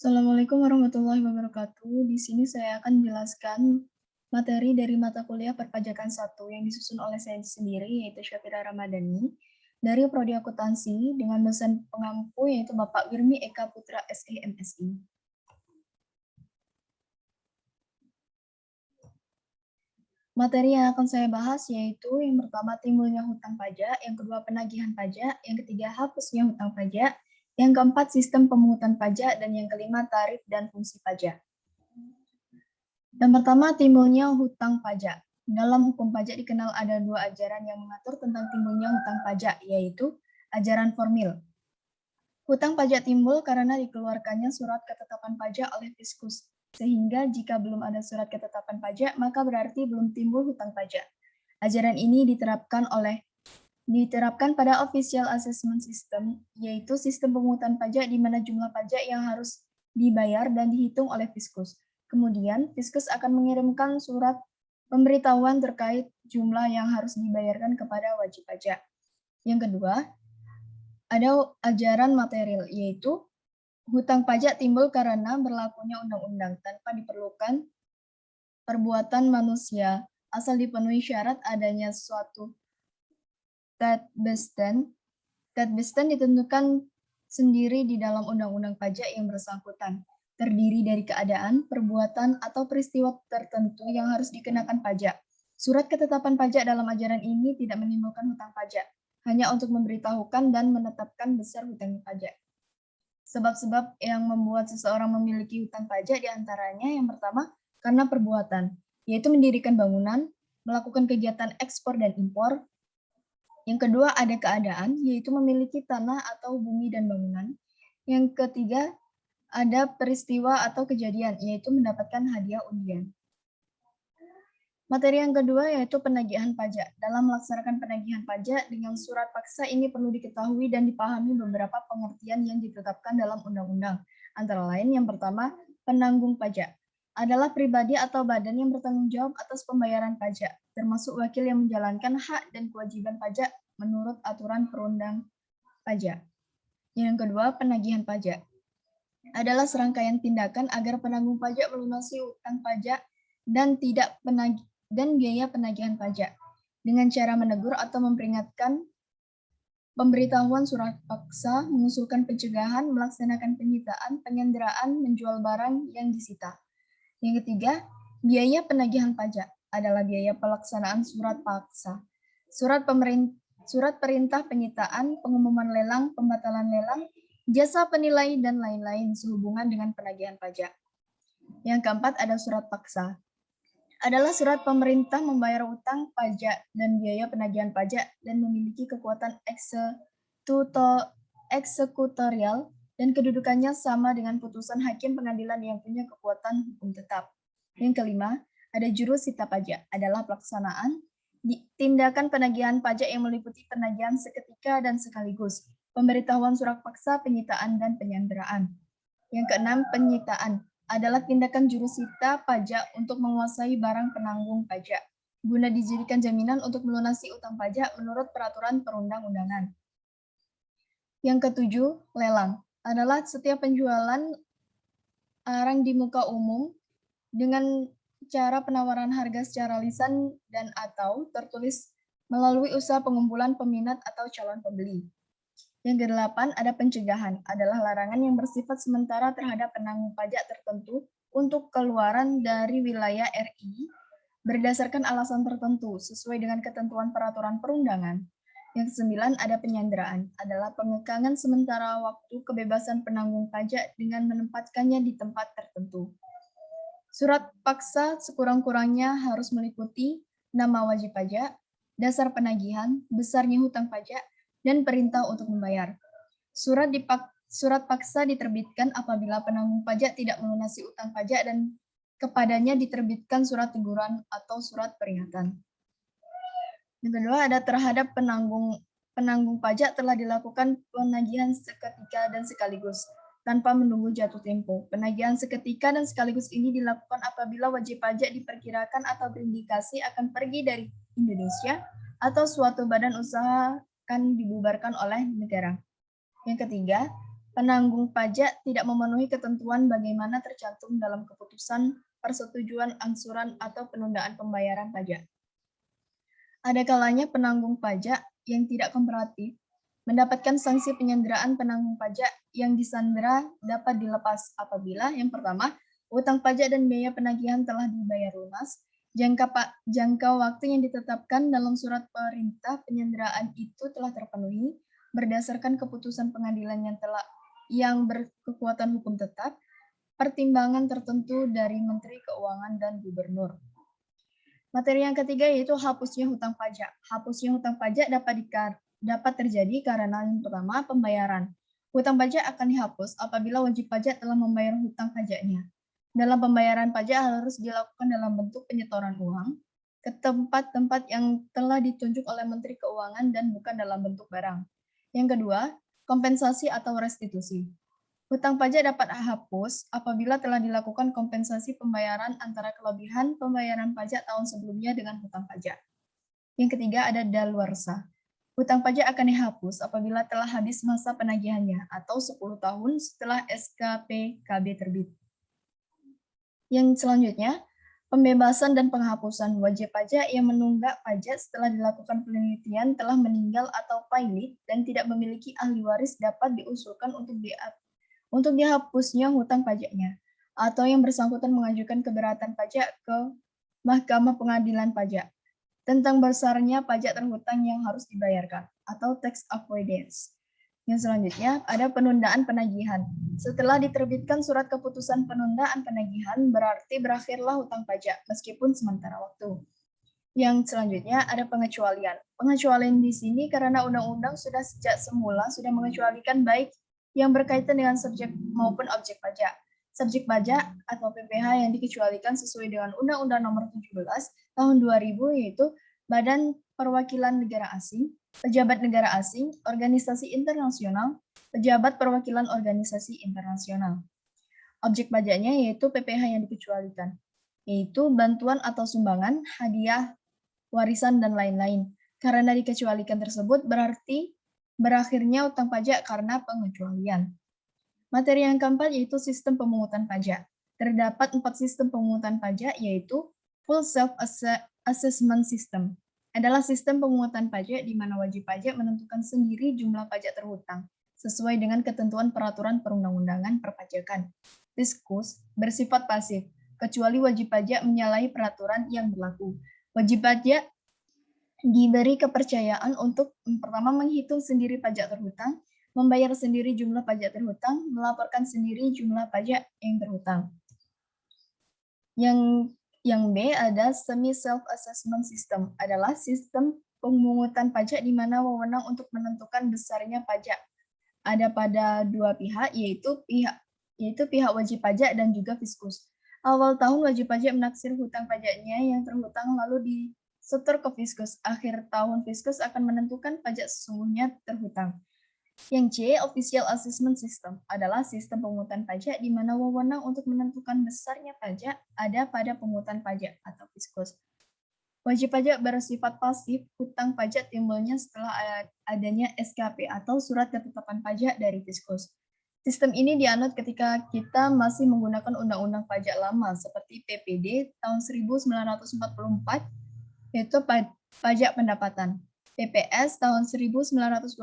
Assalamualaikum warahmatullahi wabarakatuh. Di sini saya akan menjelaskan materi dari mata kuliah Perpajakan 1 yang disusun oleh saya sendiri, yaitu Syafira Ramadhani, dari Prodi Akuntansi dengan dosen pengampu yaitu Bapak Wirmi Eka Putra SE MSI. Materi yang akan saya bahas yaitu yang pertama timbulnya hutang pajak, yang kedua penagihan pajak, yang ketiga hapusnya hutang pajak, yang keempat sistem pemungutan pajak, dan yang kelima tarif dan fungsi pajak. Yang pertama, timbulnya hutang pajak. Dalam hukum pajak dikenal ada dua ajaran yang mengatur tentang timbulnya hutang pajak, yaitu ajaran formil. Hutang pajak timbul karena dikeluarkannya surat ketetapan pajak oleh Fiskus, sehingga jika belum ada surat ketetapan pajak, maka berarti belum timbul hutang pajak. Ajaran ini diterapkan pada Official Assessment System, yaitu sistem pemungutan pajak di mana jumlah pajak yang harus dibayar dan dihitung oleh Fiskus. Kemudian, Fiskus akan mengirimkan surat pemberitahuan terkait jumlah yang harus dibayarkan kepada wajib pajak. Yang kedua, ada ajaran material, yaitu hutang pajak timbul karena berlakunya undang-undang tanpa diperlukan perbuatan manusia, asal dipenuhi syarat adanya suatu Tatbestand ditentukan sendiri di dalam undang-undang pajak yang bersangkutan, terdiri dari keadaan, perbuatan, atau peristiwa tertentu yang harus dikenakan pajak. Surat ketetapan pajak dalam ajaran ini tidak menimbulkan hutang pajak, hanya untuk memberitahukan dan menetapkan besar hutang pajak. Sebab-sebab yang membuat seseorang memiliki hutang pajak diantaranya yang pertama, karena perbuatan, yaitu mendirikan bangunan, melakukan kegiatan ekspor dan impor. Yang kedua, ada keadaan, yaitu memiliki tanah atau bumi dan bangunan. Yang ketiga, ada peristiwa atau kejadian, yaitu mendapatkan hadiah undian. Materi yang kedua yaitu penagihan pajak. Dalam melaksanakan penagihan pajak dengan surat paksa ini perlu diketahui dan dipahami beberapa pengertian yang ditetapkan dalam undang-undang. Antara lain yang pertama, penanggung pajak adalah pribadi atau badan yang bertanggung jawab atas pembayaran pajak, termasuk wakil yang menjalankan hak dan kewajiban pajak menurut aturan perundang pajak. Yang kedua, penagihan pajak adalah serangkaian tindakan agar penanggung pajak melunasi utang pajak dan biaya penagihan pajak dengan cara menegur atau memperingatkan, pemberitahuan surat paksa, mengusulkan pencegahan, melaksanakan penyitaan, penyanderaan, menjual barang yang disita. Yang ketiga, biaya penagihan pajak adalah biaya pelaksanaan surat paksa, surat perintah penyitaan, pengumuman lelang, pembatalan lelang, jasa penilai, dan lain-lain sehubungan dengan penagihan pajak. Yang keempat, ada surat paksa. Adalah surat pemerintah membayar utang pajak dan biaya penagihan pajak dan memiliki kekuatan eksekutorial dan kedudukannya sama dengan putusan hakim pengadilan yang punya kekuatan hukum tetap. Yang kelima, ada jurusita pajak, adalah pelaksanaan tindakan penagihan pajak yang meliputi penagihan seketika dan sekaligus, pemberitahuan surat paksa, penyitaan, dan penyanderaan. Yang keenam, penyitaan adalah tindakan jurusita pajak untuk menguasai barang penanggung pajak, guna dijadikan jaminan untuk melunasi utang pajak menurut peraturan perundang-undangan. Yang ketujuh, lelang adalah setiap penjualan barang di muka umum dengan cara penawaran harga secara lisan dan atau tertulis melalui usaha pengumpulan peminat atau calon pembeli. Yang kedelapan, ada pencegahan, adalah larangan yang bersifat sementara terhadap penanggung pajak tertentu untuk keluaran dari wilayah RI berdasarkan alasan tertentu sesuai dengan ketentuan peraturan perundangan. Yang kesembilan, ada penyanderaan, adalah pengekangan sementara waktu kebebasan penanggung pajak dengan menempatkannya di tempat tertentu. Surat paksa sekurang-kurangnya harus meliputi nama wajib pajak, dasar penagihan, besarnya hutang pajak, dan perintah untuk membayar. Surat paksa diterbitkan apabila penanggung pajak tidak melunasi utang pajak dan kepadanya diterbitkan surat teguran atau surat peringatan. Yang kedua, ada terhadap penanggung pajak telah dilakukan penagihan seketika dan sekaligus tanpa menunggu jatuh tempo. Penagihan seketika dan sekaligus ini dilakukan apabila wajib pajak diperkirakan atau berindikasi akan pergi dari Indonesia atau suatu badan usaha akan dibubarkan oleh negara. Yang ketiga, penanggung pajak tidak memenuhi ketentuan bagaimana tercantum dalam keputusan persetujuan angsuran atau penundaan pembayaran pajak. Ada kalanya penanggung pajak yang tidak kooperatif mendapatkan sanksi penyanderaan penanggung pajak yang disandera dapat dilepas apabila yang pertama, utang pajak dan biaya penagihan telah dibayar lunas, jangka waktu yang ditetapkan dalam surat perintah penyanderaan itu telah terpenuhi berdasarkan keputusan pengadilan yang berkekuatan hukum tetap, pertimbangan tertentu dari Menteri Keuangan dan Gubernur. Materi yang ketiga yaitu hapusnya hutang pajak. Hapusnya hutang pajak dapat terjadi karena yang pertama pembayaran. Hutang pajak akan dihapus apabila wajib pajak telah membayar hutang pajaknya. Dalam pembayaran pajak harus dilakukan dalam bentuk penyetoran uang ke tempat-tempat yang telah ditunjuk oleh Menteri Keuangan dan bukan dalam bentuk barang. Yang kedua, kompensasi atau restitusi. Hutang pajak dapat hapus apabila telah dilakukan kompensasi pembayaran antara kelebihan pembayaran pajak tahun sebelumnya dengan hutang pajak. Yang ketiga ada daluarsa. Hutang pajak akan dihapus apabila telah habis masa penagihannya atau 10 tahun setelah SKPKB terbit. Yang selanjutnya, pembebasan dan penghapusan wajib pajak yang menunggak pajak setelah dilakukan penelitian telah meninggal atau pailit dan tidak memiliki ahli waris dapat diusulkan untuk dihapusnya hutang pajaknya, atau yang bersangkutan mengajukan keberatan pajak ke Mahkamah Pengadilan Pajak tentang besarnya pajak terhutang yang harus dibayarkan, atau tax avoidance. Yang selanjutnya ada penundaan penagihan. Setelah diterbitkan surat keputusan penundaan penagihan, berarti berakhirlah hutang pajak, meskipun sementara waktu. Yang selanjutnya ada pengecualian. Pengecualian di sini karena undang-undang sudah sejak semula sudah mengecualikan baik yang berkaitan dengan subjek maupun objek pajak. Subjek pajak atau PPh yang dikecualikan sesuai dengan Undang-Undang Nomor 17 Tahun 2000 yaitu Badan Perwakilan Negara Asing, pejabat negara asing, organisasi internasional, pejabat perwakilan organisasi internasional. Objek pajaknya yaitu PPh yang dikecualikan, yaitu bantuan atau sumbangan, hadiah, warisan, dan lain-lain. Karena dikecualikan tersebut berarti berakhirnya utang pajak karena pengecualian. Materi yang keempat yaitu sistem pemungutan pajak. Terdapat 4 sistem pemungutan pajak yaitu Full Self-Assessment System. Adalah sistem pemungutan pajak di mana wajib pajak menentukan sendiri jumlah pajak terhutang sesuai dengan ketentuan peraturan perundang-undangan perpajakan. Fiskus bersifat pasif, kecuali wajib pajak menyalahi peraturan yang berlaku. Wajib pajak diberi kepercayaan untuk pertama menghitung sendiri pajak terhutang, membayar sendiri jumlah pajak terhutang, melaporkan sendiri jumlah pajak yang terhutang. Yang B ada semi self-assessment system, adalah sistem pemungutan pajak di mana wewenang untuk menentukan besarnya pajak ada pada dua pihak, yaitu pihak wajib pajak dan juga fiskus. Awal tahun wajib pajak menaksir hutang pajaknya yang terhutang lalu disetor ke fiskus. Akhir tahun fiskus akan menentukan pajak sesungguhnya terhutang. Yang C, Official Assessment System, adalah sistem pemungutan pajak di mana wewenang untuk menentukan besarnya pajak ada pada pemungutan pajak atau fiskus. Wajib pajak bersifat pasif, hutang pajak timbulnya setelah adanya SKP atau surat ketetapan pajak dari fiskus. Sistem ini dianut ketika kita masih menggunakan undang-undang pajak lama seperti PPD tahun 1944, yaitu pajak pendapatan. PPS tahun 1925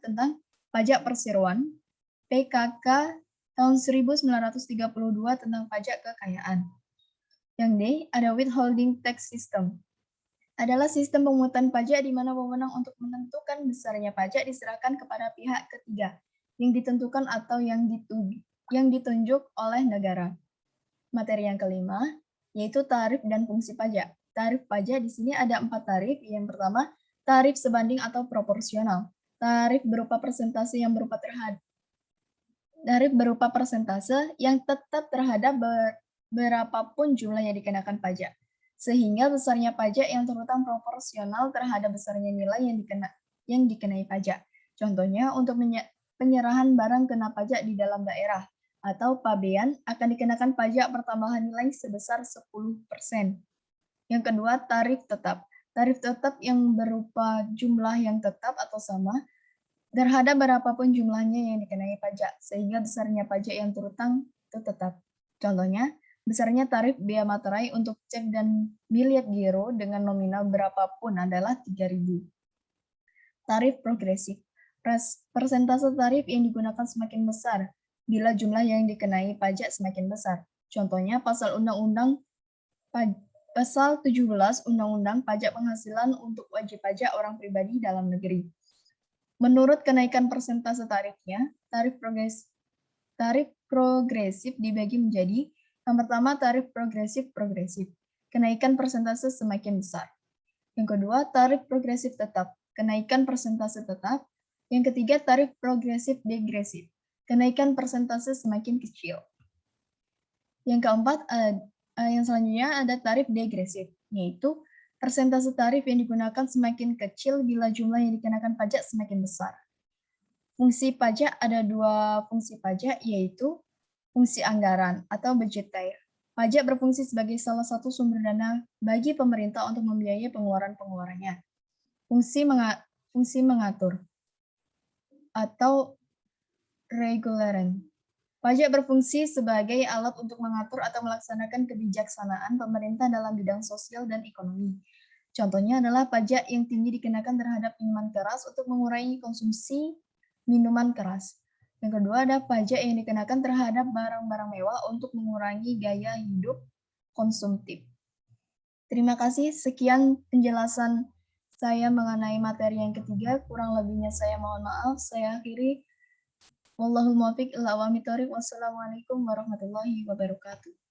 tentang pajak perseroan, PKK tahun 1932 tentang pajak kekayaan. Yang D, ada withholding tax system. Adalah sistem pemungutan pajak di mana wewenang untuk menentukan besarnya pajak diserahkan kepada pihak ketiga yang ditentukan atau yang ditunjuk oleh negara. Materi yang kelima, yaitu tarif dan fungsi pajak. Tarif pajak di sini ada 4 tarif. Yang pertama, tarif sebanding atau proporsional. Tarif berupa persentase yang tetap terhadap berapapun jumlah yang dikenakan pajak, sehingga besarnya pajak yang terutang proporsional terhadap besarnya nilai yang dikenai pajak. Contohnya, untuk penyerahan barang kena pajak di dalam daerah atau pabean akan dikenakan pajak pertambahan nilai sebesar 10%. Yang kedua, tarif tetap. Tarif tetap yang berupa jumlah yang tetap atau sama terhadap berapapun jumlahnya yang dikenai pajak, sehingga besarnya pajak yang terutang itu tetap. Contohnya, besarnya tarif bea materai untuk cek dan biliet giro dengan nominal berapapun adalah 3.000. Tarif progresif. Persentase tarif yang digunakan semakin besar bila jumlah yang dikenai pajak semakin besar. Contohnya pasal Undang-Undang Pasal 17 Undang-Undang Pajak Penghasilan untuk wajib pajak orang pribadi dalam negeri. Menurut kenaikan persentase tarifnya, tarif progresif dibagi menjadi yang pertama tarif progresif. Kenaikan persentase semakin besar. Yang kedua, tarif progresif tetap. Kenaikan persentase tetap. Yang ketiga, tarif progresif degresif. Kenaikan persentase semakin kecil. Yang keempat, yang selanjutnya ada tarif degresif, yaitu persentase tarif yang digunakan semakin kecil bila jumlah yang dikenakan pajak semakin besar. Fungsi pajak ada dua fungsi pajak, yaitu fungsi anggaran atau budgeter. Pajak berfungsi sebagai salah satu sumber dana bagi pemerintah untuk membiayai pengeluaran-pengeluarannya. Fungsi mengatur atau reguleren. Pajak berfungsi sebagai alat untuk mengatur atau melaksanakan kebijaksanaan pemerintah dalam bidang sosial dan ekonomi. Contohnya adalah pajak yang tinggi dikenakan terhadap minuman keras untuk mengurangi konsumsi minuman keras. Yang kedua ada pajak yang dikenakan terhadap barang-barang mewah untuk mengurangi gaya hidup konsumtif. Terima kasih, sekian penjelasan saya mengenai materi yang ketiga. Kurang lebihnya saya mohon maaf. Saya akhiri. Wallahul muwaffiq ila aqwamit thoriq. Wassalamualaikum warahmatullahi wabarakatuh.